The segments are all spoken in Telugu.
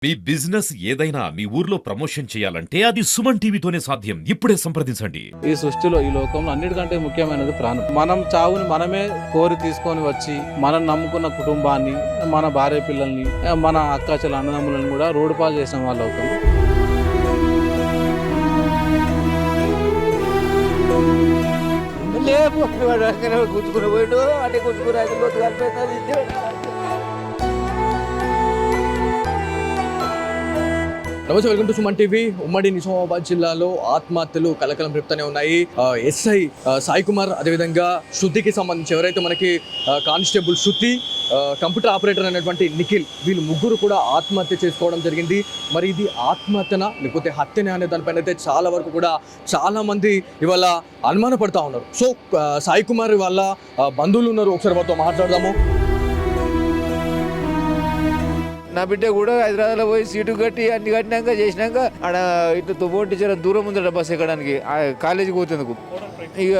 మీ బిజినెస్ ఏదైనా మీ ఊర్లో ప్రమోషన్ చేయాలంటే అది సుమన్ టీవీతోనే సాధ్యం. ఇప్పుడే సంప్రదించండి. ఈ సృష్టిలో ఈ లోకంలో అన్నిటికంటే ముఖ్యమైనది ప్రాణం. మనం చావుని మనమే కోరి తీసుకొని వచ్చి మనం నమ్ముకున్న కుటుంబాన్ని, మన భార్య పిల్లల్ని, మన అక్కాచెల అన్నదమ్ములను కూడా రోడ్డు పాలు చేసిన వాళ్ళు అవుతాం. గుంజుకుని పోయాడు అంటే గుంజుకుని అది లోతు కలిపేది. నమస్తే, వెల్కమ్ టు సుమన్ టీవీ. ఉమ్మడి నిజామాబాద్ జిల్లాలో ఆత్మహత్యలు కలకలం రేపుతూనే ఉన్నాయి. ఎస్ఐ సాయి కుమార్, అదేవిధంగా శృతికి సంబంధించి ఎవరైతే మనకి కానిస్టేబుల్ శృతి, కంప్యూటర్ ఆపరేటర్ అనేటువంటి నిఖిల్, వీళ్ళు ముగ్గురు కూడా ఆత్మహత్య చేసుకోవడం జరిగింది. మరి ఇది ఆత్మహత్యనా లేకపోతే హత్యనే అనే దానిపైన అయితే చాలా వరకు కూడా చాలా మంది ఇవాళ అనుమానపడతా ఉన్నారు. సో సాయి కుమార్ వాళ్ళ బంధువులు ఉన్నారు, ఒకసారి వారితో మాట్లాడదాము. నా బిడ్డ కూడా హైదరాబాద్లో పోయి సీటు కట్టి అన్ని కట్టినాక చేసినాక ఆడ ఇట్లా తువ్వంటి చాలా దూరం ఉందట బస్సు ఎక్కడానికి కాలేజీకి పోతేందుకు. ఇక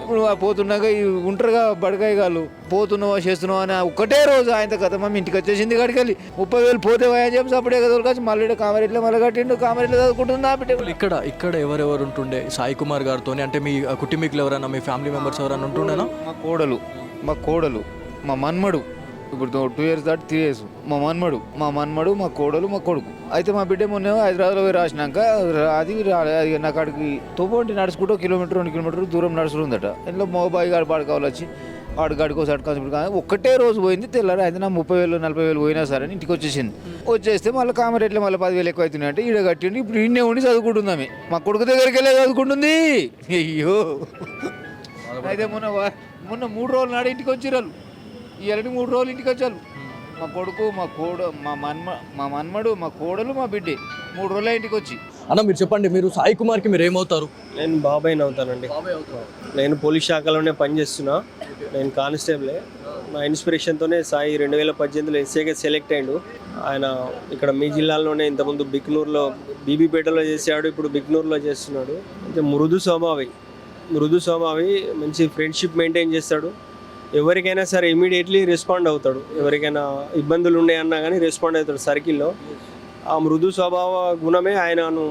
ఇప్పుడు పోతున్నాక ఉంటారుగా బడకాయ కాళ్ళు పోతున్నావా చేస్తున్నావా అని ఒక్కటే రోజు ఆయన కథ మమ్మీ ఇంటికి వచ్చేసింది కాడికి వెళ్ళి 30,000 పోతే అని చెప్పి అప్పుడే దొరకచ్చు. మళ్ళీ కామరెట్లో మళ్ళీ కట్టిండు, కామరెట్లో చదువుకుంటుంది నా బిడ్డ. ఇక్కడ ఎవరెవరు ఉంటుండే సాయి కుమార్ గారితో? అంటే మీ కుటుంబీకులు ఎవరైనా, మీ ఫ్యామిలీ మెంబర్స్ ఎవరైనా ఉంటుండేనా? మా కోడలు మా మన్మడు, ఇప్పుడు 2 years దాటి 3 years. మా మన్మడు మా కోడలు మా కొడుకు. అయితే మా బిడ్డ మొన్న హైదరాబాద్లో పోయి రాసినాక అది నా కాడికి తోపోంటి నడుచుకుంటూ 1 kilometer 2 kilometer దూరం నడుచుకుందట. ఇంట్లో మోబాయి గాడు పాడుకోవాలి వచ్చి వాడు గడికోసి అడుకోసి కానీ ఒక్కటే రోజు పోయింది. తెల్లారు అయితే నా 30,000 40,000 పోయినా సరే అని ఇంటికి వచ్చేసింది. వచ్చేస్తే మళ్ళీ కామరేట్లో మళ్ళీ 10,000 ఎక్కువ అవుతున్నాయి అంటే ఈడ కట్టిండి. ఇప్పుడు ఈయనే ఉండి చదువుకుంటుందామే. మా కొడుకు దగ్గరికి వెళ్ళి చదువుకుంటుంది. అయ్యో, అయితే మొన్న 3 రోజులు నాడు ఇంటికి వచ్చిరాలు. ఈ 3 రోజులు ఇంటికి వచ్చారు. మా కొడుకు మా మన్మడు మా కోడలు మా బిడ్డే 3 రోజుల ఇంటికి వచ్చి. అన్న మీరు చెప్పండి, మీరు సాయి కుమార్కి మీరు ఏమవుతారు? నేను బాబాయ్ని అవుతానండి. నేను పోలీస్ శాఖలోనే పనిచేస్తున్నా. నేను కానిస్టేబులే. నా ఇన్స్పిరేషన్తోనే సాయి 2018లో ఎస్ఏగా సెలెక్ట్ అయ్యాడు. ఆయన ఇక్కడ మీ జిల్లాలోనే ఇంతకుముందు బిక్నూరులో బీబీపేటలో చేశాడు, ఇప్పుడు బిక్నూరులో చేస్తున్నాడు. అంటే మృదు స్వభావి, మంచి ఫ్రెండ్షిప్ మెయింటైన్ చేస్తాడు. ఎవరికైనా సరే ఇమీడియట్లీ రెస్పాండ్ అవుతాడు. ఎవరికైనా ఇబ్బందులు ఉన్నాయన్నా కానీ రెస్పాండ్ అవుతాడు సర్కిల్లో. ఆ మృదు స్వభావ గుణమే ఆయనను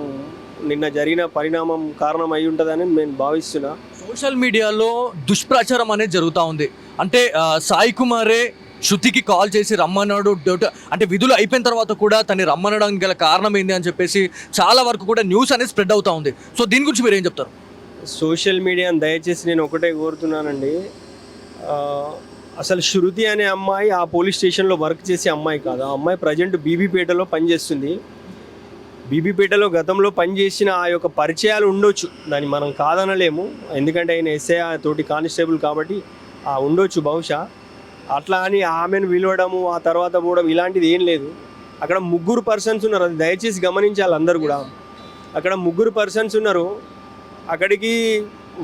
నిన్న జరిగిన పరిణామం కారణం అయి ఉంటుందని నేను భావిస్తున్నా. సోషల్ మీడియాలో దుష్ప్రచారం అనేది జరుగుతూ ఉంది. అంటే సాయి కుమారే శృతికి కాల్ చేసి రమ్మన్నాడు, అంటే విధులు అయిపోయిన తర్వాత కూడా తను రమ్మనడానికి గల కారణం ఏంది అని చెప్పేసి చాలా వరకు కూడా న్యూస్ అనేది స్ప్రెడ్ అవుతూ ఉంది. సో దీని గురించి మీరు ఏం చెప్తారు? సోషల్ మీడియాని దయచేసి నేను ఒకటే కోరుతున్నానండి, అసలు శృతి అనే అమ్మాయి ఆ పోలీస్ స్టేషన్లో వర్క్ చేసే అమ్మాయి కాదు. ఆ అమ్మాయి ప్రజెంట్ బీబీపేటలో పనిచేస్తుంది. బీబీపేటలో గతంలో పనిచేసిన ఆ యొక్క పరిచయాలు ఉండొచ్చు, దాన్ని మనం కాదనలేము. ఎందుకంటే ఆయన ఎస్ఐ తోటి కానిస్టేబుల్ కాబట్టి ఉండొచ్చు బహుశా. అట్లా అని ఆమెను పిలవడము ఆ తర్వాత పోవడం ఇలాంటిది ఏం లేదు. అక్కడ 3 persons ఉన్నారు, అది దయచేసి గమనించాలి అందరు కూడా. అక్కడ 3 persons ఉన్నారు. అక్కడికి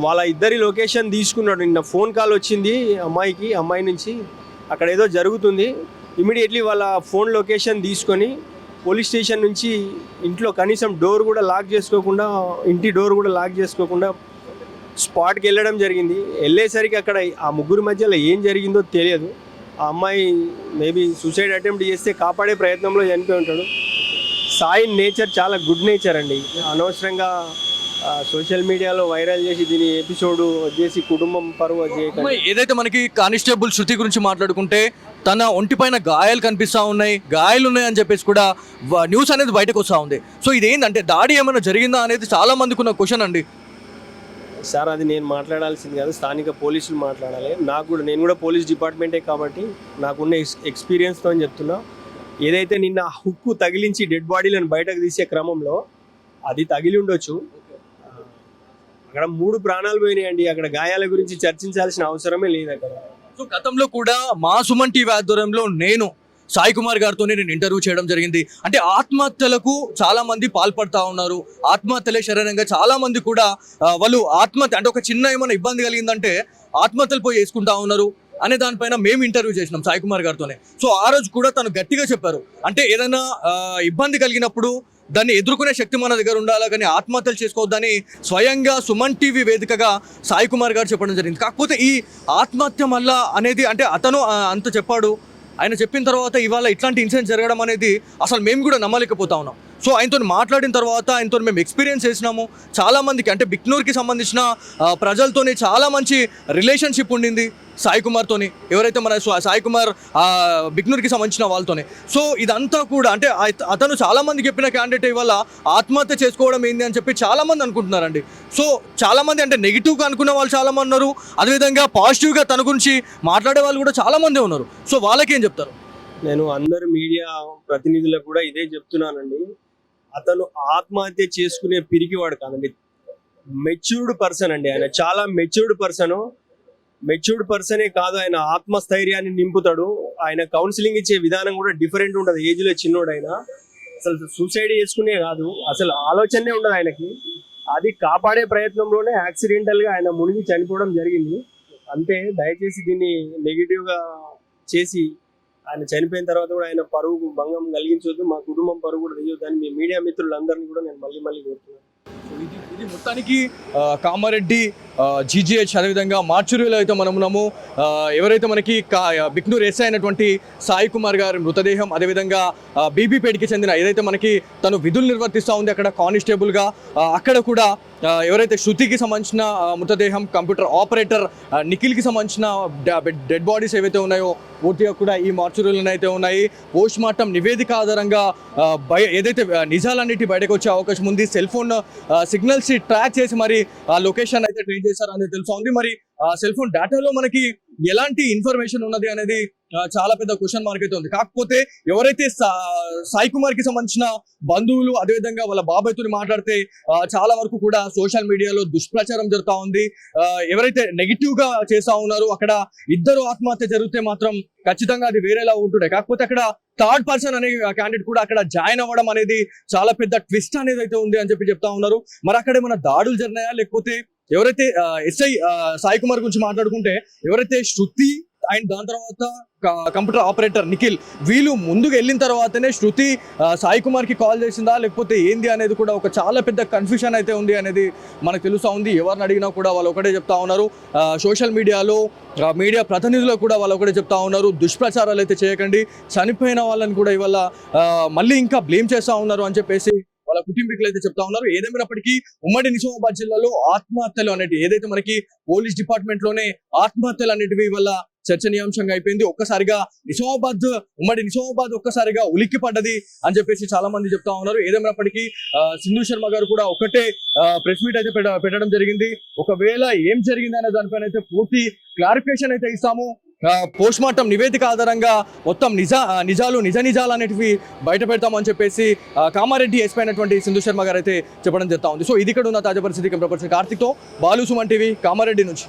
వాళ్ళ ఇద్దరి లొకేషన్ తీసుకున్నాడు. నిన్న ఫోన్ కాల్ వచ్చింది అమ్మాయి నుంచి, అక్కడ ఏదో జరుగుతుంది. ఇమీడియట్లీ వాళ్ళ ఫోన్ లొకేషన్ తీసుకొని పోలీస్ స్టేషన్ నుంచి ఇంట్లో కనీసం ఇంటి డోర్ కూడా లాక్ చేసుకోకుండా స్పాట్కి వెళ్ళడం జరిగింది. వెళ్ళేసరికి అక్కడ ఆ 3 మధ్యలో ఏం జరిగిందో తెలియదు. ఆ అమ్మాయి మేబీ సూసైడ్ అటెంప్ట్ చేస్తే కాపాడే ప్రయత్నంలో చనిపోయి ఉంటాడు. సాయి నేచర్ చాలా గుడ్ నేచర్ అండి. అనవసరంగా సోషల్ మీడియాలో వైరల్ చేసి దీని ఎపిసోడ్ వచ్చేసి కుటుంబం పరువు ఏదైతే మనకి కానిస్టేబుల్ శృతి గురించి మాట్లాడుకుంటే తన ఒంటిపైన గాయాలు కనిపిస్తూ ఉన్నాయి, గాయాలు ఉన్నాయని చెప్పేసి కూడా న్యూస్ అనేది బయటకు వస్తూ ఉంది. సో ఇదేంటంటే దాడి ఏమైనా జరిగిందా అనేది చాలా మందికి ఉన్న క్వశ్చన్ అండి. సార్ అది నేను మాట్లాడాల్సింది కాదు, స్థానిక పోలీసులు మాట్లాడాలి. నేను కూడా పోలీస్ డిపార్ట్మెంటే కాబట్టి నాకున్న ఎక్స్పీరియన్స్తో అని చెప్తున్నా. ఏదైతే నిన్న హుక్కు తగిలించి డెడ్ బాడీలను బయటకు తీసే క్రమంలో అది తగిలి ఉండొచ్చు. అక్కడ 3 ప్రాణాలు పోయినాయండి. అక్కడ గాయాల గురించి చర్చించాల్సిన అవసరమే లేదు అక్కడ. సో గతంలో కూడా మా సుమన్ టీవీ ఆధ్వర్యంలో నేను సాయి కుమార్ గారితోనే నేను ఇంటర్వ్యూ చేయడం జరిగింది. అంటే ఆత్మహత్యలకు చాలా మంది పాల్పడతా ఉన్నారు, ఆత్మహత్యలే శరీరంగా చాలా మంది కూడా వాళ్ళు ఆత్మహత్య అంటే ఒక చిన్న ఏమైనా ఇబ్బంది కలిగిందంటే ఆత్మహత్యలు పోయి వేసుకుంటా ఉన్నారు అనే దానిపైన మేము ఇంటర్వ్యూ చేసినాం సాయి కుమార్ గారితోనే. సో ఆ రోజు కూడా తను గట్టిగా చెప్పారు, అంటే ఏదైనా ఇబ్బంది కలిగినప్పుడు దాన్ని ఎదుర్కొనే శక్తి మన దగ్గర ఉండాలి, కానీ ఆత్మహత్యలు చేసుకోవద్దని స్వయంగా సుమన్ టీవీ వేదికగా సాయి కుమార్ గారు చెప్పడం జరిగింది. కాకపోతే ఈ ఆత్మహత్య మళ్ళా అనేది అంటే అతను అంత చెప్పాడు, ఆయన చెప్పిన తర్వాత ఇవాళ ఇట్లాంటి ఇన్సిడెంట్ జరగడం అనేది అసలు మేము కూడా నమ్మలేకపోతా ఉన్నాం. సో ఆయనతో మాట్లాడిన తర్వాత ఆయనతో మేము ఎక్స్పీరియన్స్ చేసినాము. చాలామందికి అంటే బిక్నూర్కి సంబంధించిన ప్రజలతోని చాలా మంచి రిలేషన్షిప్ ఉండింది సాయి కుమార్తోని, ఎవరైతే మన సాయి కుమార్ బిక్నూర్కి సంబంధించిన వాళ్ళతోనే. సో ఇదంతా కూడా అంటే అతను చాలామందికి చెప్పిన క్యాండిడేట్ ఇవాళ ఆత్మహత్య చేసుకోవడం ఏంది అని చెప్పి చాలామంది అనుకుంటున్నారండి. సో చాలామంది అంటే నెగిటివ్గా అనుకునే వాళ్ళు చాలామంది ఉన్నారు, అదేవిధంగా పాజిటివ్గా తన గురించి మాట్లాడే వాళ్ళు కూడా చాలామంది ఉన్నారు. సో వాళ్ళకి ఏం చెప్తారు? నేను అందరు మీడియా ప్రతినిధులకు కూడా ఇదే చెప్తున్నానండి. అతను ఆత్మహత్య చేసుకునే పిరికివాడు కాదండి, మెచ్యూర్డ్ పర్సన్ అండి. ఆయన చాలా మెచ్యూర్డ్ పర్సనే కాదు, ఆయన ఆత్మస్థైర్యాన్ని నింపుతాడు. ఆయన కౌన్సిలింగ్ ఇచ్చే విధానం కూడా డిఫరెంట్ ఉంటుంది. ఏజ్లో చిన్నోడైనా అసలు సూసైడ్ చేసుకునే కాదు, అసలు ఆలోచనే ఉండదు ఆయనకి. అది కాపాడే ప్రయత్నంలోనే యాక్సిడెంటల్గా ఆయన మునిగి చనిపోవడం జరిగింది. అంతే, దయచేసి దీన్ని నెగిటివ్గా చేసి ఆయన చనిపోయిన తర్వాత కూడా ఆయన పరువు భంగం కలిగించవద్దు, మా కుటుంబం పరువు కూడా తీయొద్దు అని మీ మీడియా మిత్రులందరినీ కూడా నేను మళ్ళీ కోరుతున్నాను. ఇది మొత్తానికి కామారెడ్డి జీజీహెచ్ అదేవిధంగా మార్చురీలో అయితే మనం ఉన్నాము. ఎవరైతే మనకి బిక్నూర్ ఎస్ఐ అయినటువంటి సాయి కుమార్ గారి మృతదేహం, అదేవిధంగా బీబీపేటకి చెందిన ఏదైతే మనకి తను విధులు నిర్వర్తిస్తూ ఉంది అక్కడ కానిస్టేబుల్గా, అక్కడ కూడా ఎవరైతే శృతికి సంబంధించిన మృతదేహం, కంప్యూటర్ ఆపరేటర్ నిఖిల్కి సంబంధించిన డెడ్ బాడీస్ ఏవైతే ఉన్నాయో పూర్తిగా కూడా ఈ మార్చురీలోనే అయితే ఉన్నాయి. పోస్ట్ మార్టం నివేదిక ఆధారంగా ఏదైతే నిజాలన్నిటి బయటకు వచ్చే అవకాశం ఉంది. సెల్ ఫోన్ సిగ్నల్స్ ట్రాక్ చేసి మరి ఆ లొకేషన్ అయితే ట్రేస్ చేశారనేది తెలుసా ఉంది. మరి సెల్ ఫోన్ డేటాలో మనకి ఎలాంటి ఇన్ఫర్మేషన్ ఉన్నది అనేది చాలా పెద్ద క్వశ్చన్ మార్క్ అయితే ఉంది. కాకపోతే ఎవరైతే సాయి కుమార్ కి సంబంధించిన బంధువులు అదేవిధంగా వాళ్ళ బాబాయ్తో మాట్లాడితే చాలా వరకు కూడా సోషల్ మీడియాలో దుష్ప్రచారం జరుగుతూ ఉంది. ఎవరైతే నెగిటివ్ గా చేస్తా ఉన్నారో అక్కడ ఇద్దరు ఆత్మహత్య జరిగితే మాత్రం ఖచ్చితంగా అది వేరేలా ఉంటుండే. కాకపోతే అక్కడ థర్డ్ పర్సన్ అనే క్యాండిడేట్ కూడా అక్కడ జాయిన్ అవ్వడం అనేది చాలా పెద్ద ట్విస్ట్ అనేది అయితే ఉంది అని చెప్పి చెప్తా ఉన్నారు. మరి అక్కడ ఏమైనా దాడులు జరిగినాయా, లేకపోతే ఎవరైతే ఎస్ఐ సాయి కుమార్ గురించి మాట్లాడుకుంటే ఎవరైతే శృతి అండ్ దాని తర్వాత కంప్యూటర్ ఆపరేటర్ నిఖిల్ వీళ్ళు ముందుకు వెళ్ళిన తర్వాతనే శృతి సాయి కుమార్కి కాల్ చేసిందా లేకపోతే ఏంది అనేది కూడా ఒక చాలా పెద్ద కన్ఫ్యూషన్ అయితే ఉంది అనేది మనకు తెలుస్తూ ఉంది. ఎవరిని అడిగినా కూడా వాళ్ళు ఒకటే చెప్తా ఉన్నారు, సోషల్ మీడియాలో మీడియా ప్రతినిధులు కూడా వాళ్ళు ఒకటే చెప్తా ఉన్నారు, దుష్ప్రచారాలు అయితే చేయకండి, చనిపోయిన వాళ్ళని కూడా ఇవాళ మళ్ళీ ఇంకా బ్లేమ్ చేస్తూ ఉన్నారు అని చెప్పేసి వాళ్ళ కుటుంబీకులు అయితే చెప్తా ఉన్నారు. ఏదేమైనప్పటికీ ఉమ్మడి నిజామాబాద్ జిల్లాలో ఆత్మహత్యలు అనేవి ఏదైతే మనకి పోలీస్ డిపార్ట్మెంట్ లోనే ఆత్మహత్యలు అనేటివి వల్ల చర్చనీయాంశంగా అయిపోయింది. ఒక్కసారిగా ఉమ్మడి నిజామాబాద్ ఒక్కసారిగా ఉలిక్కి పడ్డది అని చెప్పేసి చాలా మంది చెప్తా ఉన్నారు. ఏదేమైనప్పటికీ సింధు శర్మ గారు కూడా ఒకటే ప్రెస్ మీట్ అయితే పెట్టడం జరిగింది. ఒకవేళ ఏం జరిగింది అనే దానిపైన అయితే పూర్తి క్లారిఫికేషన్ అయితే ఇస్తాము. పోస్ట్ మార్టం నివేదిక ఆధారంగా మొత్తం నిజాలు అనేటివి బయట పెడతామని చెప్పేసి కామారెడ్డి ఎస్పీ అయినటువంటి సింధు శర్మ గారు అయితే చెప్పడం జరుగుతా ఉంది. సో ఇది ఇక్కడ ఉన్న తాజా పరిస్థితి. కార్తిక్తో బాలు సుమన్ టీవీ కామారెడ్డి నుంచి.